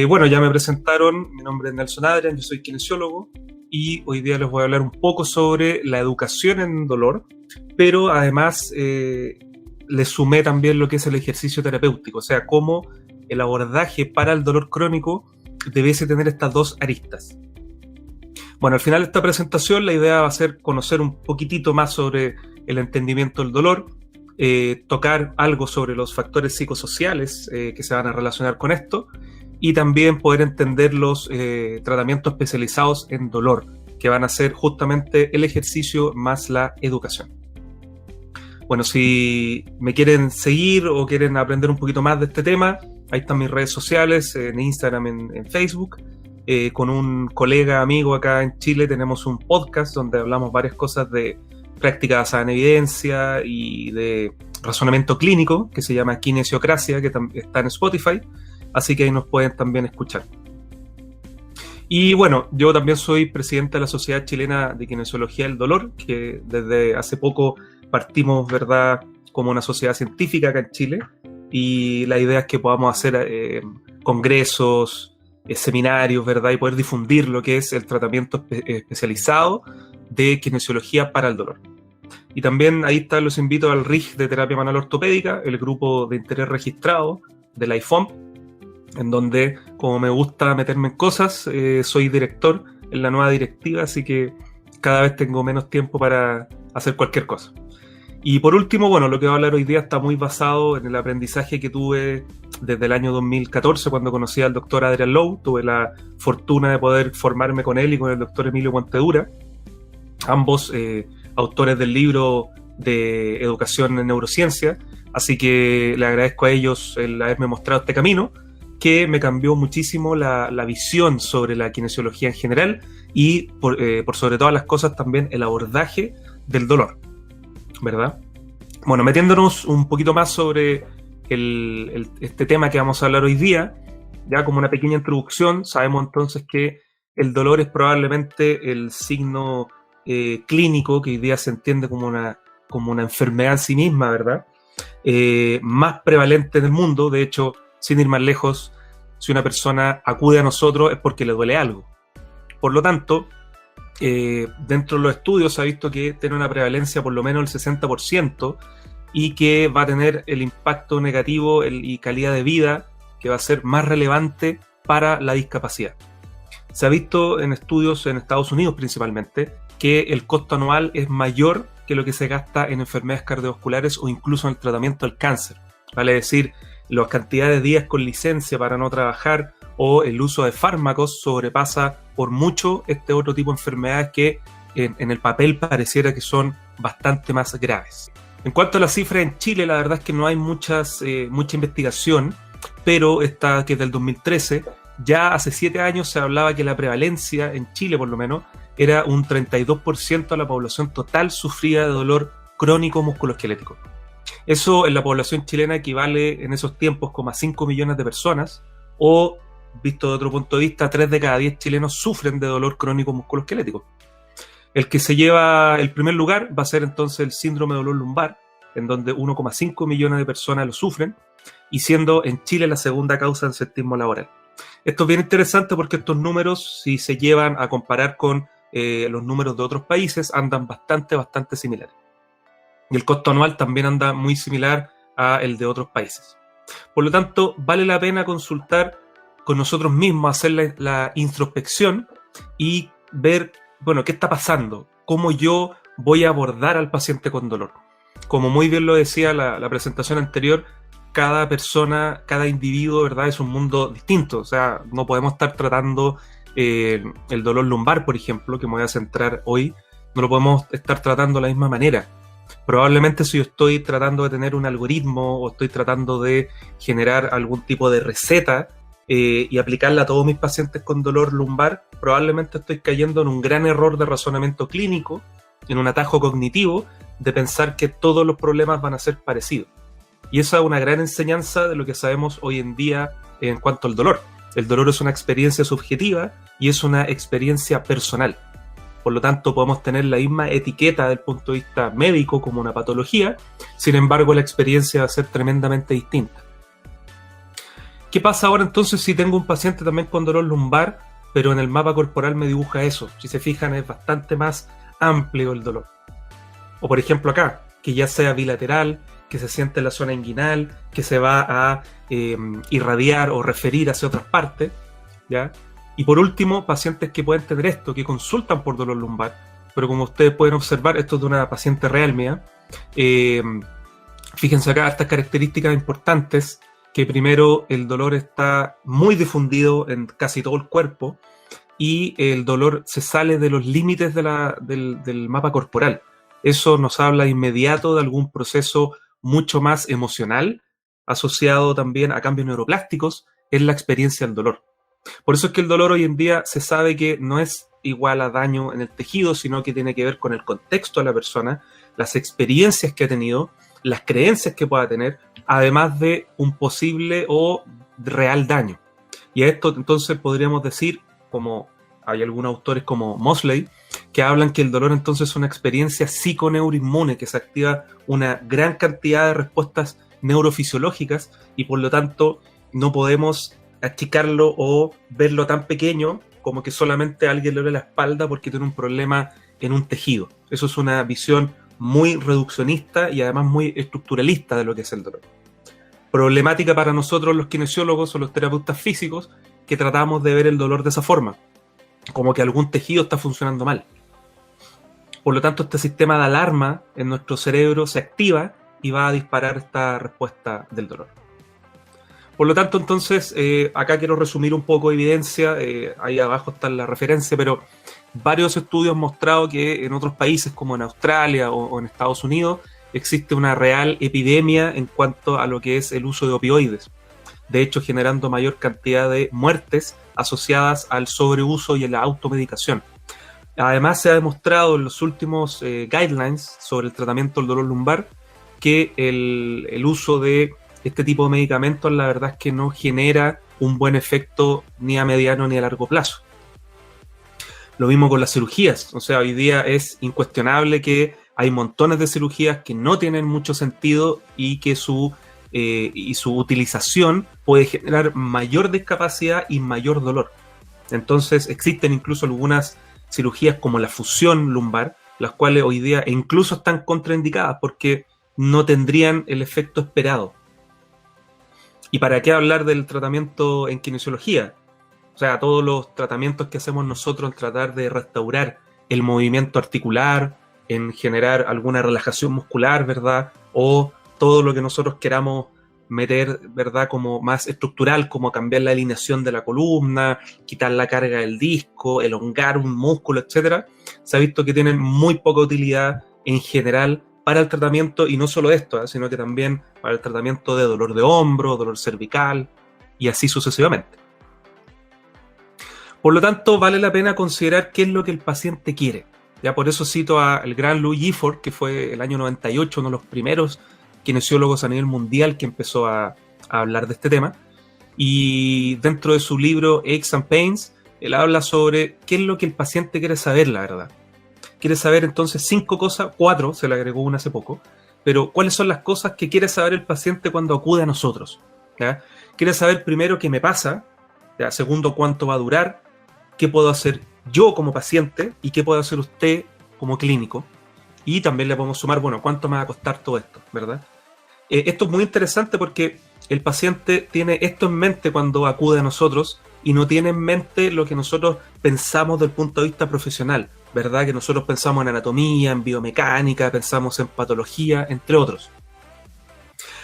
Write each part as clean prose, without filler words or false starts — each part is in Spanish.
Bueno, ya me presentaron, mi nombre es Nelson Adrian, yo soy kinesiólogo y hoy día les voy a hablar un poco sobre la educación en dolor, pero además le sumé también lo que es el ejercicio terapéutico, o sea, cómo el abordaje para el dolor crónico debiese tener estas dos aristas. Bueno, al final de esta presentación la idea va a ser conocer un poquitito más sobre el entendimiento del dolor, tocar algo sobre los factores psicosociales que se van a relacionar con esto y también poder entender los tratamientos especializados en dolor, que van a ser justamente el ejercicio más la educación. Bueno, si me quieren seguir o quieren aprender un poquito más de este tema, ahí están mis redes sociales, en Instagram, en Facebook. Con un colega, amigo acá en Chile, tenemos un podcast donde hablamos varias cosas de práctica basada en evidencia y de razonamiento clínico, que se llama Kinesiocracia, que está en Spotify, así que ahí nos pueden también escuchar. Y bueno, yo también soy presidente de la Sociedad Chilena de Kinesiología del Dolor, que desde hace poco partimos, ¿verdad?, como una sociedad científica acá en Chile, y la idea es que podamos hacer congresos, seminarios, ¿verdad?, y poder difundir lo que es el tratamiento especializado de kinesiología para el dolor. Y también ahí los invito al RIG de terapia manual ortopédica, el grupo de interés registrado de la IFOM, en donde, como me gusta meterme en cosas, soy director en la nueva directiva, así que cada vez tengo menos tiempo para hacer cualquier cosa. Y por último, bueno, lo que voy a hablar hoy día está muy basado en el aprendizaje que tuve desde el año 2014, cuando conocí al doctor Adrian Lowe. Tuve la fortuna de poder formarme con él y con el doctor Emilio Montedura, ambos autores del libro de educación en neurociencia, así que le agradezco a ellos el haberme mostrado este camino, que me cambió muchísimo la visión sobre la kinesiología en general y por sobre todas las cosas también el abordaje del dolor, ¿verdad? Bueno, metiéndonos un poquito más sobre este tema que vamos a hablar hoy día, ya como una pequeña introducción, sabemos entonces que el dolor es probablemente el signo clínico que hoy día se entiende como una enfermedad en sí misma, ¿verdad? Más prevalente en el mundo. De hecho, sin ir más lejos, si una persona acude a nosotros es porque le duele algo. Por lo tanto, dentro de los estudios se ha visto que tiene una prevalencia por lo menos del 60% y que va a tener el impacto negativo y calidad de vida que va a ser más relevante para la discapacidad. Se ha visto en estudios en Estados Unidos principalmente que el costo anual es mayor que lo que se gasta en enfermedades cardiovasculares o incluso en el tratamiento del cáncer. Vale decir, las cantidades de días con licencia para no trabajar o el uso de fármacos sobrepasa por mucho este otro tipo de enfermedades que en el papel pareciera que son bastante más graves. En cuanto a las cifras en Chile, la verdad es que no hay mucha investigación, pero esta que es del 2013, ya hace 7 años se hablaba que la prevalencia en Chile por lo menos era un 32% de la población total sufría de dolor crónico musculoesquelético. Eso en la población chilena equivale en esos tiempos como a 5 millones de personas, o visto de otro punto de vista, 3 de cada 10 chilenos sufren de dolor crónico musculoesquelético. El que se lleva el primer lugar va a ser entonces el síndrome de dolor lumbar, en donde 1,5 millones de personas lo sufren, y siendo en Chile la segunda causa de absentismo laboral. Esto es bien interesante porque estos números, si se llevan a comparar con los números de otros países, andan bastante similares. Y el costo anual también anda muy similar a el de otros países. Por lo tanto, vale la pena consultar con nosotros mismos, hacer la introspección y ver, bueno, qué está pasando, cómo yo voy a abordar al paciente con dolor. Como muy bien lo decía la presentación anterior, cada persona, cada individuo, ¿verdad?, es un mundo distinto. O sea, no podemos estar tratando el dolor lumbar, por ejemplo, que me voy a centrar hoy, no lo podemos estar tratando de la misma manera. Probablemente si yo estoy tratando de tener un algoritmo o estoy tratando de generar algún tipo de receta y aplicarla a todos mis pacientes con dolor lumbar, probablemente estoy cayendo en un gran error de razonamiento clínico, en un atajo cognitivo de pensar que todos los problemas van a ser parecidos. Y esa es una gran enseñanza de lo que sabemos hoy en día en cuanto al dolor. El dolor es una experiencia subjetiva y es una experiencia personal. Por lo tanto, podemos tener la misma etiqueta desde el punto de vista médico como una patología, sin embargo, la experiencia va a ser tremendamente distinta. ¿Qué pasa ahora entonces si tengo un paciente también con dolor lumbar, pero en el mapa corporal me dibuja eso? Si se fijan, es bastante más amplio el dolor. O por ejemplo acá, que ya sea bilateral, que se siente en la zona inguinal, que se va a irradiar o referir hacia otras partes, ¿ya? Y por último, pacientes que pueden tener esto, que consultan por dolor lumbar, pero como ustedes pueden observar, esto es de una paciente real mía. Fíjense acá estas características importantes, que primero el dolor está muy difundido en casi todo el cuerpo y el dolor se sale de los límites del mapa corporal. Eso nos habla de inmediato de algún proceso mucho más emocional, asociado también a cambios neuroplásticos en la experiencia del dolor. Por eso es que el dolor hoy en día se sabe que no es igual a daño en el tejido, sino que tiene que ver con el contexto de la persona, las experiencias que ha tenido, las creencias que pueda tener, además de un posible o real daño. Y a esto entonces podríamos decir, como hay algunos autores como Mosley, que hablan que el dolor entonces es una experiencia psiconeuroinmune, que se activa una gran cantidad de respuestas neurofisiológicas y por lo tanto no podemos achicarlo o verlo tan pequeño como que solamente a alguien le duele la espalda porque tiene un problema en un tejido. Eso es una visión muy reduccionista y además muy estructuralista de lo que es el dolor. Problemática para nosotros los kinesiólogos o los terapeutas físicos, que tratamos de ver el dolor de esa forma, como que algún tejido está funcionando mal. Por lo tanto, este sistema de alarma en nuestro cerebro se activa y va a disparar esta respuesta del dolor. Por lo tanto, entonces, acá quiero resumir un poco de evidencia, ahí abajo está la referencia, pero varios estudios han mostrado que en otros países como en Australia o en Estados Unidos existe una real epidemia en cuanto a lo que es el uso de opioides. De hecho, generando mayor cantidad de muertes asociadas al sobreuso y a la automedicación. Además, se ha demostrado en los últimos guidelines sobre el tratamiento del dolor lumbar que el uso de este tipo de medicamentos, la verdad es que no genera un buen efecto ni a mediano ni a largo plazo. Lo mismo con las cirugías. O sea, hoy día es incuestionable que hay montones de cirugías que no tienen mucho sentido y que su utilización puede generar mayor discapacidad y mayor dolor. Entonces existen incluso algunas cirugías como la fusión lumbar, las cuales hoy día incluso están contraindicadas porque no tendrían el efecto esperado. ¿Y para qué hablar del tratamiento en kinesiología? O sea, todos los tratamientos que hacemos nosotros en tratar de restaurar el movimiento articular, en generar alguna relajación muscular, ¿verdad? O todo lo que nosotros queramos meter, ¿verdad? Como más estructural, como cambiar la alineación de la columna, quitar la carga del disco, elongar un músculo, etc. Se ha visto que tienen muy poca utilidad en general para el tratamiento, y no solo esto, sino que también para el tratamiento de dolor de hombro, dolor cervical, y así sucesivamente. Por lo tanto, vale la pena considerar qué es lo que el paciente quiere. Ya por eso cito al gran Louis Gifford, que fue el año 98 uno de los primeros kinesiólogos a nivel mundial que empezó a hablar de este tema. Y dentro de su libro Aches and Pains, él habla sobre qué es lo que el paciente quiere saber, la verdad. Quiere saber entonces 5 cosas, 4, se le agregó una hace poco, pero ¿cuáles son las cosas que quiere saber el paciente cuando acude a nosotros? ¿Ya? Quiere saber primero qué me pasa, ¿ya? Segundo, cuánto va a durar, qué puedo hacer yo como paciente y qué puede hacer usted como clínico. Y también le podemos sumar, bueno, cuánto me va a costar todo esto, ¿verdad? Esto es muy interesante porque el paciente tiene esto en mente cuando acude a nosotros y no tiene en mente lo que nosotros pensamos desde el punto de vista profesional, ¿verdad? Que nosotros pensamos en anatomía, en biomecánica, pensamos en patología, entre otros.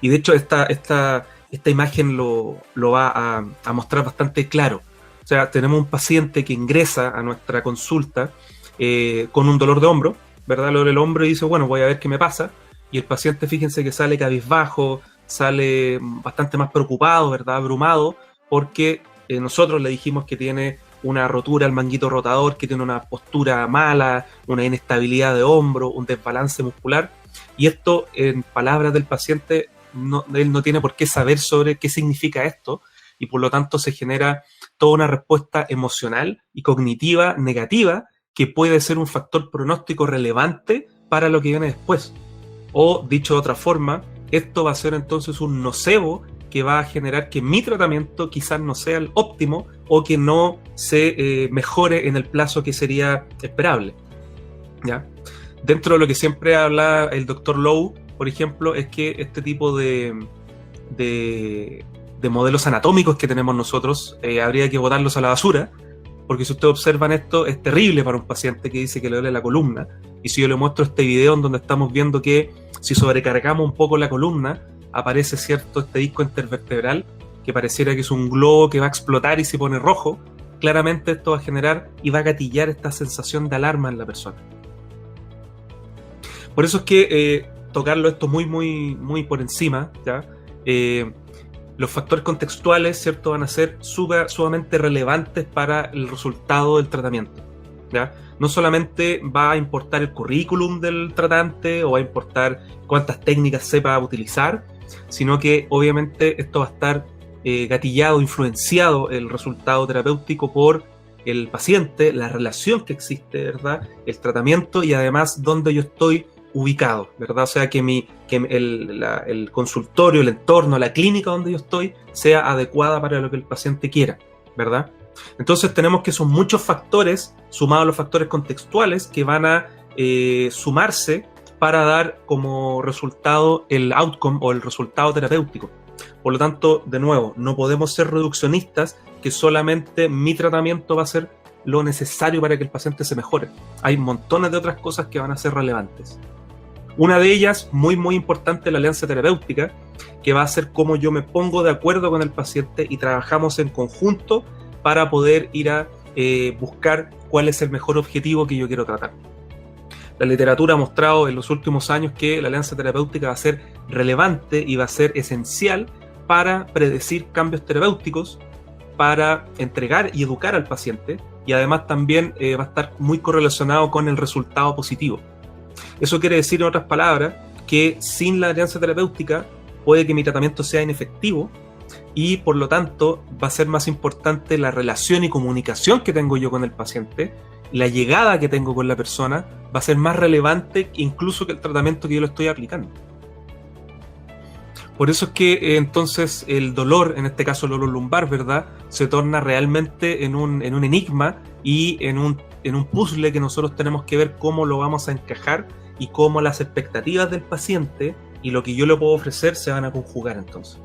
Y de hecho esta imagen lo va a mostrar bastante claro. O sea, tenemos un paciente que ingresa a nuestra consulta con un dolor de hombro, ¿verdad? Le duele el hombro y dice, bueno, voy a ver qué me pasa. Y el paciente, fíjense que sale cabizbajo, sale bastante más preocupado, ¿verdad? Abrumado, porque nosotros le dijimos que tiene una rotura al manguito rotador, que tiene una postura mala, una inestabilidad de hombro, un desbalance muscular. Y esto, en palabras del paciente, él no tiene por qué saber sobre qué significa esto, y por lo tanto se genera toda una respuesta emocional y cognitiva negativa que puede ser un factor pronóstico relevante para lo que viene después. O, dicho de otra forma, esto va a ser entonces un nocebo que va a generar que mi tratamiento quizás no sea el óptimo o que no se mejore en el plazo que sería esperable, ¿ya? Dentro de lo que siempre habla el doctor Lowe, por ejemplo, es que este tipo de modelos anatómicos que tenemos nosotros habría que botarlos a la basura, porque si ustedes observan esto, es terrible para un paciente que dice que le duele la columna. Y si yo le muestro este video en donde estamos viendo que si sobrecargamos un poco la columna, aparece cierto este disco intervertebral que pareciera que es un globo que va a explotar y se pone rojo, claramente esto va a generar y va a gatillar esta sensación de alarma en la persona. Por eso es que tocarlo esto muy por encima, ¿ya? Los factores contextuales, ¿cierto?, van a ser sumamente relevantes para el resultado del tratamiento, ¿ya? No solamente va a importar el currículum del tratante o va a importar cuántas técnicas sepa utilizar, sino que obviamente esto va a estar gatillado, influenciado el resultado terapéutico por el paciente, la relación que existe, ¿verdad?, el tratamiento y además dónde yo estoy ubicado, ¿verdad? O sea, que el consultorio, el entorno, la clínica donde yo estoy sea adecuada para lo que el paciente quiera, ¿verdad? Entonces tenemos que son muchos factores, sumados a los factores contextuales, que van a sumarse para dar como resultado el outcome o el resultado terapéutico. Por lo tanto, de nuevo, no podemos ser reduccionistas que solamente mi tratamiento va a ser lo necesario para que el paciente se mejore. Hay montones de otras cosas que van a ser relevantes. Una de ellas, muy importante, la alianza terapéutica, que va a ser cómo yo me pongo de acuerdo con el paciente y trabajamos en conjunto para poder ir a buscar cuál es el mejor objetivo que yo quiero tratar. La literatura ha mostrado en los últimos años que la alianza terapéutica va a ser relevante y va a ser esencial para predecir cambios terapéuticos, para entregar y educar al paciente, y además también va a estar muy correlacionado con el resultado positivo. Eso quiere decir, en otras palabras, que sin la alianza terapéutica puede que mi tratamiento sea inefectivo y por lo tanto va a ser más importante la relación y comunicación que tengo yo con el paciente, la llegada que tengo con la persona va a ser más relevante incluso que el tratamiento que yo le estoy aplicando. Por eso es que entonces el dolor, en este caso el dolor lumbar, ¿verdad?, se torna realmente en un enigma y en un puzzle que nosotros tenemos que ver cómo lo vamos a encajar y cómo las expectativas del paciente y lo que yo le puedo ofrecer se van a conjugar entonces.